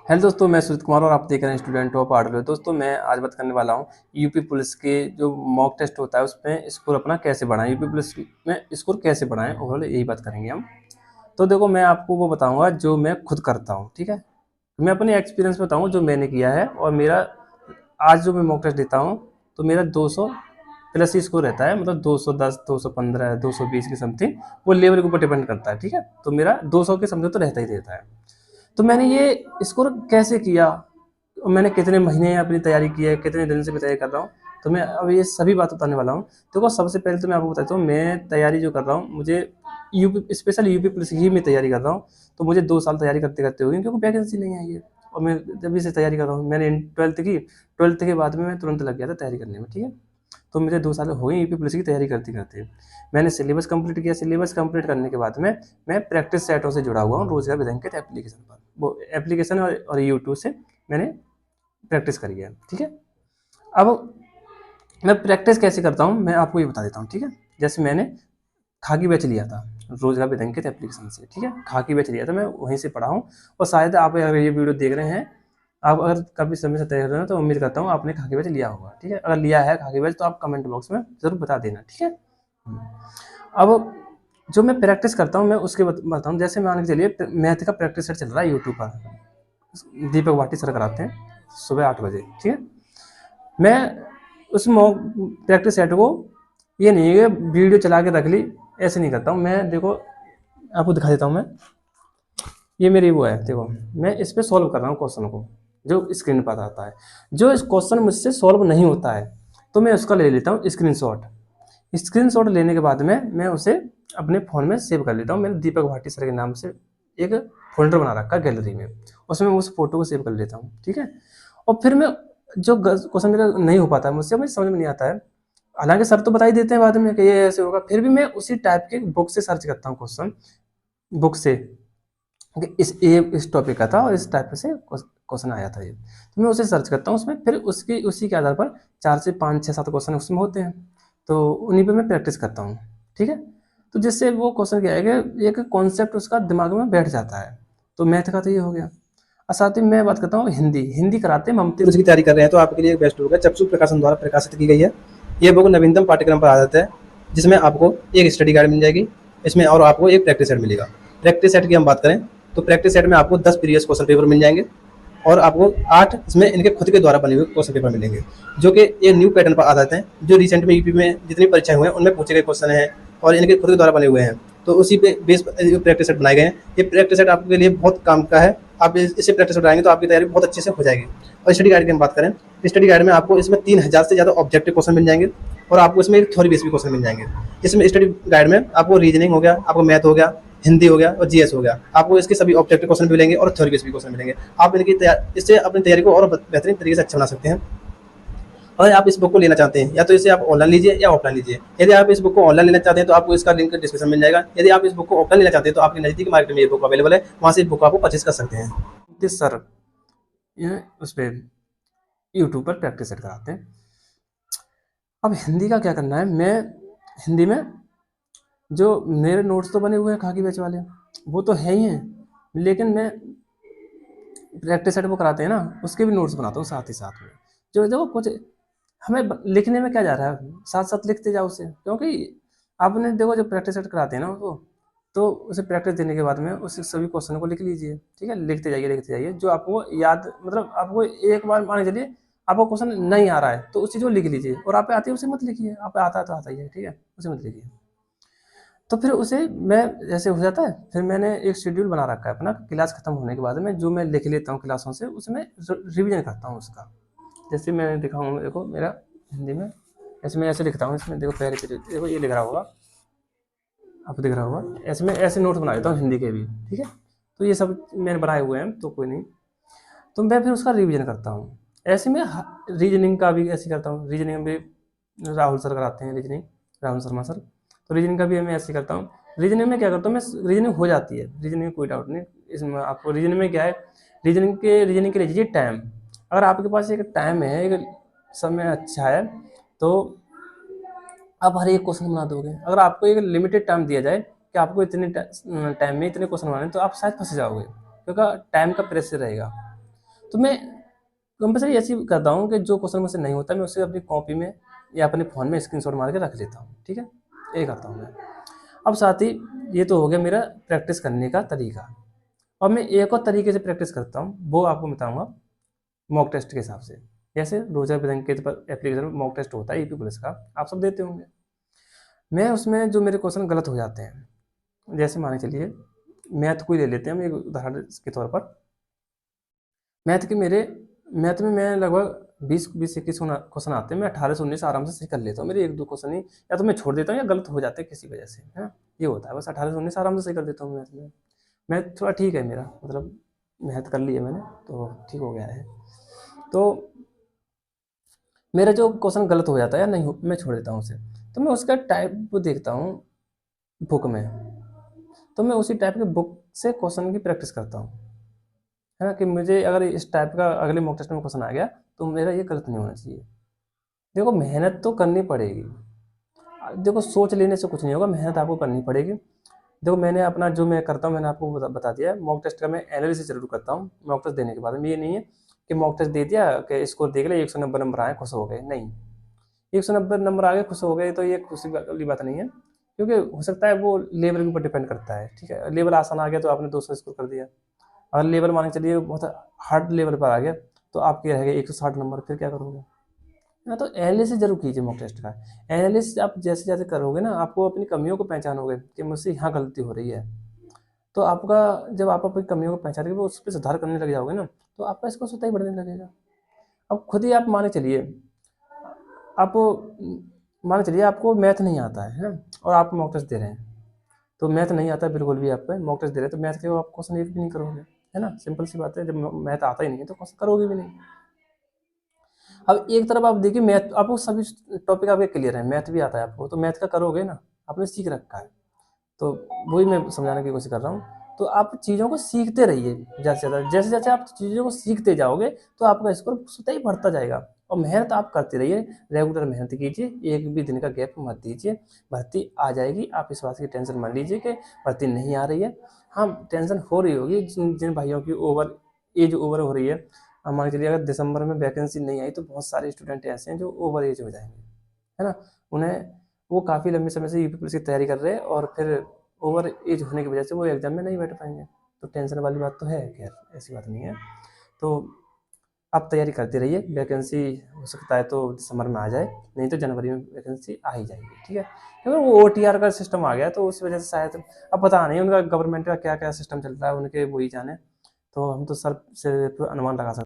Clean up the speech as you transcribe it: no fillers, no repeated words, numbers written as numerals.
Hello दोस्तों, मैं सुजीत कुमार और आप देख रहे हैं स्टूडेंट ऑफ आर्ट। दोस्तों मैं आज बात करने वाला हूँ यूपी पुलिस के जो मॉक टेस्ट होता है उसमें स्कोर अपना कैसे बढ़ाएं। यूपी पुलिस में स्कोर कैसे बढ़ाएं, ओवरऑल यही बात करेंगे हम। तो देखो, मैं आपको वो बताऊंगा जो मैं खुद करता हूँ, ठीक है। मैं अपने एक्सपीरियंस बताऊँ जो मैंने किया है, और मेरा आज जो मैं मॉक टेस्ट देता हूँ तो मेरा 200 प्लस ही स्कोर रहता है, मतलब 210, 215, 220 के समथिंग। वो लेवल के ऊपर डिपेंड करता है, ठीक है। तो मेरा 200 के समथिंग तो रहता ही रहता है। तो मैंने ये स्कोर कैसे किया, मैंने कितने महीने अपनी तैयारी की है, कितने दिन से मैं तैयारी कर रहा हूँ, तो मैं अब ये सभी बात बताने वाला हूँ। देखो, सबसे पहले तो मैं आपको बताता हूँ मैं तैयारी जो कर रहा हूँ, मुझे यूपी स्पेशल यूपी पुलिस ही में तैयारी कर रहा हूँ। तो मुझे 2 साल तैयारी करते करते हो गई, क्योंकि वैकेंसी नहीं आई है। और मैं जब से तैयारी कर रहा हूँ, मैंने 12th की, 12th के बाद में मैं तुरंत लग गया था तैयारी करने में, ठीक है। तो मुझे 2 साल हो गए यूपी पुलिस की तैयारी करते करते। मैंने सिलेबस कंप्लीट किया। सिलेबस कंप्लीट करने के बाद में मैं प्रैक्टिस सेटों से जुड़ा हुआ हूँ रोजगार विधेयक एप्लीकेशन पर। वो एप्लीकेशन और यूट्यूब से मैंने प्रैक्टिस करी है, ठीक है। अब मैं प्रैक्टिस कैसे करता हूँ मैं आपको ये बता देता हूँ, ठीक है। जैसे मैंने खाकी बैच लिया था रोजगार विधेयक एप्लीकेशन से, ठीक है। खाकी बैच लिया था, मैं वहीं से पढ़ा हूँ। और शायद आप अगर ये वीडियो देख रहे हैं, आप अगर कभी समय से तैयार हो रहे हो, तो उम्मीद करता हूँ आपने खाकी बैच लिया होगा, ठीक है। अगर लिया है खाकी बैच तो आप कमेंट बॉक्स में जरूर बता देना, ठीक है। अब जो मैं प्रैक्टिस करता हूँ मैं उसके बताऊँ। जैसे मान के चलिए मैथ का प्रैक्टिस सेट चल रहा है यूट्यूब पर, दीपक भाटी सर कराते हैं सुबह 8 बजे, ठीक है। मैं उस मॉक प्रैक्टिस सेट को, ये नहीं है कि वीडियो चला के रख ली, ऐसे नहीं करता हूँ मैं। देखो, आपको दिखा देता हूँ मैं। ये मेरी वो है, देखो मैं इस पर सॉल्व कर रहा हूँ क्वेश्चन को जो स्क्रीन पर आता है। जो इस क्वेश्चन मुझसे सॉल्व नहीं होता है तो मैं उसका ले लेता हूँ स्क्रीनशॉट। स्क्रीनशॉट लेने के बाद में मैं उसे अपने फ़ोन में सेव कर लेता हूँ। मैंने दीपक भाटी सर के नाम से एक फोल्डर बना रखा है गैलरी में, उसमें उस फोटो को सेव कर लेता हूँ, ठीक है। और फिर मैं जो क्वेश्चन मेरा नहीं हो पाता है मुझसे, मुझे समझ में नहीं आता है, हालांकि सर तो बता ही देते हैं बाद में कि ये ऐसे होगा, फिर भी मैं उसी टाइप के बुक से सर्च करता हूँ क्वेश्चन, बुक से कि इस टॉपिक का था और इस टाइप से क्वेश्चन आया था ये, तो मैं उसे सर्च करता हूँ उसमें। फिर उसकी उसी के आधार पर 4 से 5, 6, 7 क्वेश्चन उसमें होते हैं, तो उन्हीं पे मैं प्रैक्टिस करता हूँ, ठीक है। तो जिससे वो क्वेश्चन क्या है कि एक कॉन्सेप्ट उसका दिमाग में बैठ जाता है। तो मैथ का तो ये हो गया। और साथ ही मैं बात करता हूँ हिंदी। हिंदी कराते हैं ममती उसकी तैयारी कर रहे हैं तो आपके लिए बेस्ट होगा। चक्षु प्रकाशन द्वारा प्रकाशित की गई है। ये बुक नवीनतम पाठ्यक्रम पर आधारित है, जिसमें आपको एक स्टडी गाइड मिल जाएगी इसमें, और आपको एक प्रैक्टिस सेट मिलेगा। प्रैक्टिस सेट की हम बात करें तो प्रैक्टिस सेट में आपको 10 प्रीवियस क्वेश्चन पेपर मिल जाएंगे, और आपको 8 इसमें इनके खुद के द्वारा बने हुए क्वेश्चन पेपर मिलेंगे, जो कि ये न्यू पैटर्न पर आधारित हैं। जो रिसेंट में यूपी में जितनी परीक्षाएं हुए हैं उनमें पूछे गए क्वेश्चन हैं और इनके खुद के द्वारा बने हुए हैं। तो उसी पे बेस प्रैक्टिस सेट बनाए गए हैं। ये प्रैक्टिस सेट आपके लिए बहुत काम का है। आप इससे प्रैक्टिस बनाएंगे तो आपकी तैयारी बहुत अच्छे से हो जाएगी। और स्टडी गाइड की हम बात करें, स्टडी गाइड में आपको इसमें 3000 से ज़्यादा ऑब्जेक्टिव क्वेश्चन मिल जाएंगे, और आपको इसमें एक थ्योरी बेस भी क्वेश्चन मिल जाएंगे। इसमें स्टडी गाइड में आपको रीजनिंग हो गया, आपको मैथ हो गया, हिंदी हो गया और जीएस हो गया। आपको इसके सभी ऑब्जेक्टिव क्वेश्चन भी मिलेंगे और थ्योरी बेस भी क्वेश्चन मिलेंगे। आप इनकी इससे अपनी तैयारी को और बेहतरीन तरीके से अच्छा बना सकते हैं। और आप इस बुक को लेना चाहते हैं, या तो इसे आप ऑनलाइन लीजिए या ऑफलाइन लीजिए। यदि आप इस बुक को ऑनलाइन लेना चाहते हैं तो आपको इसका लिंक डिस्क्रिप्शन में मिल जाएगा। यदि आप इस बुक को ऑफलाइन लेना चाहते हैं तो आपके नजदीकी मार्केट में ये बुक अवेलेबल है, वहाँ से इस बुक को आपको परचेज कर सकते हैं। सर ये उस पर यूट्यूब पर प्रैक्टिस सेट कराते हैं। अब हिंदी का क्या करना है, मैं हिंदी में जो मेरे नोट्स तो बने हुए हैं खाकी बैच वाले, वो तो है ही हैं, लेकिन मैं प्रैक्टिस सेट वो कराते हैं ना, उसके भी नोट्स बनाता हूँ साथ ही साथ में। जो देखो कुछ हमें लिखने में क्या जा रहा है, साथ साथ लिखते जाओ उसे, क्योंकि आपने देखो जो प्रैक्टिस सेट कराते हैं ना उसको, तो उसे प्रैक्टिस देने के बाद में उस सभी क्वेश्चन को लिख लीजिए, ठीक है। लिखते जाइए जो आपको याद, मतलब आपको एक बार मान के चलिए आपको क्वेश्चन नहीं आ रहा है तो उस चीज़ को लिख लीजिए, और आप पे आती है उसे मत लिखिए, आप पे आता है तो आता ही है, ठीक है, उसे मत लिखिए। तो फिर उसे मैं, जैसे हो जाता है, फिर मैंने एक शेड्यूल बना रखा है अपना, क्लास खत्म होने के बाद में जो मैं लिख लेता हूँ क्लासों से, उसमें रिवीजन करता हूँ उसका। जैसे मैंने लिखा हूँ, देखो मेरा हिंदी में ऐसे मैं ऐसे लिखता हूँ, इसमें देखो पहले पेज देखो ये लिख रहा होगा, आपको दिख रहा होगा, ऐसे में ऐसे नोट बना देता हूँ हिंदी के भी, ठीक है। तो ये सब मैंने बनाए हुए हैं, तो कोई नहीं। तो मैं फिर उसका रिवीजन करता हूँ। ऐसे में रीजनिंग का भी ऐसे करता हूँ। रीजनिंग में भी राहुल सर कराते हैं रीजनिंग, राहुल शर्मा सर, तो रीजनिंग का भी मैं ऐसे करता हूँ। रीजनिंग में क्या करता हूँ मैं, रीजनिंग हो जाती है, रीजनिंग में कोई डाउट नहीं। इसमें आपको रीजनिंग में क्या है, रीजनिंग के लिए लीजिए टाइम। अगर आपके पास एक टाइम है, एक समय अच्छा है, तो आप हर एक क्वेश्चन बना दोगे। अगर आपको एक लिमिटेड टाइम दिया जाए कि आपको इतने टाइम में इतने क्वेश्चन बनाने, तो आप शायद फंस जाओगे, क्योंकि टाइम का प्रेशर रहेगा। तो मैं कंपल्सरी ऐसे ही करता हूँ कि जो क्वेश्चन मुझसे नहीं होता मैं उसे अपनी कॉपी में या अपने फ़ोन में स्क्रीनशॉट मार के रख लेता हूँ, ठीक है? ये करता हूँ मैं। अब साथ ही ये तो हो गया मेरा प्रैक्टिस करने का तरीका। अब मैं एक और तरीके से प्रैक्टिस करता हूँ, वो आपको बताऊँगा मॉक टेस्ट के हिसाब से। जैसे रोज़ा ब्लैंकेट पर एप्लीकेशन में मॉक टेस्ट होता है यूपी पुलिस का, आप सब देते होंगे। मैं उसमें जो मेरे क्वेश्चन गलत हो जाते हैं, जैसे मान के चलिए मैथ को ही ले लेते हैं हम एक उदाहरण के तौर पर। मैथ के मेरे मैथ में मैं लगभग 20-21 क्वेश्चन आते हैं, मैं 18 से 19 आराम से सही कर लेता हूँ। मेरे 1-2 क्वेश्चन ही या तो मैं छोड़ देता हूँ या गलत हो जाते हैं किसी वजह से, है ना? ये होता है बस 18 से 19 आराम से सही कर देता हूँ मैथ में। मैथ थोड़ा ठीक है मेरा, मतलब मेहनत कर ली है मैंने, तो ठीक हो गया है। तो मेरा जो क्वेश्चन गलत हो जाता है या नहीं हो मैं छोड़ देता हूँ उसे। तो मैं उसका टाइप को देखता हूँ बुक में, तो मैं उसी टाइप के बुक से क्वेश्चन की प्रैक्टिस करता हूँ, है ना? कि मुझे अगर इस टाइप का अगले मॉक टेस्ट में क्वेश्चन आ गया, तो मेरा ये गलत नहीं होना चाहिए। देखो मेहनत तो करनी पड़ेगी। देखो सोच लेने से कुछ नहीं होगा, मेहनत आपको करनी पड़ेगी। देखो मैंने अपना जो मैं करता हूँ मैंने आपको बता दिया है। मॉक टेस्ट का मैं एनालिसिस ज़रूर करता हूँ, मॉक टेस्ट देने के बाद में ये नहीं है कि मॉक टेस्ट दे दिया कि स्कोर देख लिया 190 नंबर आए खुश हो गए, नहीं। 190 नंबर आ गए खुश हो गए तो ये खुशी वाली बात नहीं है, क्योंकि हो सकता है वो लेवल के ऊपर डिपेंड करता है, ठीक है? लेवल आसान आ गया तो आपने 200 स्कोर कर दिया। अगर लेवल मान के चलिए बहुत हार्ड लेवल पर आ गया तो आपके रह गए 160 नंबर, फिर क्या करोगे? ना तो एनालिसिस जरूर कीजिए मॉक टेस्ट का। एनालिसिस आप जैसे जैसे करोगे ना आपको अपनी कमियों को पहचानोगे कि मुझसे यहाँ गलती हो रही है, तो आपका जब आप अपनी कमियों को पहचानोगे उस पर सुधार करने लग जाओगे ना, तो आपका इसको स्वतः ही बढ़ने लगेगा। अब खुद ही आप माने चलिए आप मान के चलिए आपको मैथ नहीं आता है ना, और आप मॉक टेस्ट दे रहे हैं, तो मैथ नहीं आता बिल्कुल भी, आप मॉक टेस्ट दे रहे हैं तो मैथ के आप क्वेश्चन एक भी नहीं करोगे, है ना? सिंपल सी बात है, जब मैथ आता ही नहीं है तो क्वेश्चन करोगे भी नहीं। अब एक तरफ आप देखिए मैथ आपको सभी टॉपिक आपके क्लियर है, मैथ भी आता है आपको, तो मैथ का करोगे ना, आपने सीख रखा है। तो वही मैं समझाने की कोशिश कर रहा हूँ। तो आप चीज़ों को सीखते रहिए ज़्यादा से ज़्यादा, जैसे जैसे आप चीज़ों को सीखते जाओगे तो आपका स्कोर स्वतः ही बढ़ता जाएगा। और मेहनत आप करते रहिए, रेगुलर मेहनत कीजिए, एक भी दिन का गैप मत दीजिए। भर्ती आ जाएगी, आप इस बात की टेंशन मत लीजिए कि भर्ती नहीं आ रही है। हाँ, टेंशन हो रही होगी जिन जिन भाइयों की ओवर हो रही है। मान के चलिए अगर दिसंबर में वैकेंसी नहीं आई तो बहुत सारे स्टूडेंट ऐसे हैं जो ओवर एज हो जाएंगे, है ना? उन्हें वो काफ़ी लंबे समय से यूपी पुलिस की तैयारी कर रहे हैं और फिर ओवर एज होने की वजह से वो एग्जाम में नहीं बैठ पाएंगे। तो टेंशन वाली बात तो है, खैर ऐसी बात नहीं है। तो आप तैयारी करते रहिए, वैकेंसी हो सकता है तो दिसंबर में आ जाए, नहीं तो जनवरी में वैकेंसी आ ही जाएगी, ठीक है? क्योंकि वो OTR का सिस्टम आ गया तो उस वजह से शायद, अब पता नहीं उनका गवर्नमेंट का क्या क्या सिस्टम चल रहा है, उनके वही जाने। तो हम तो सर से अनुमान लगा सकते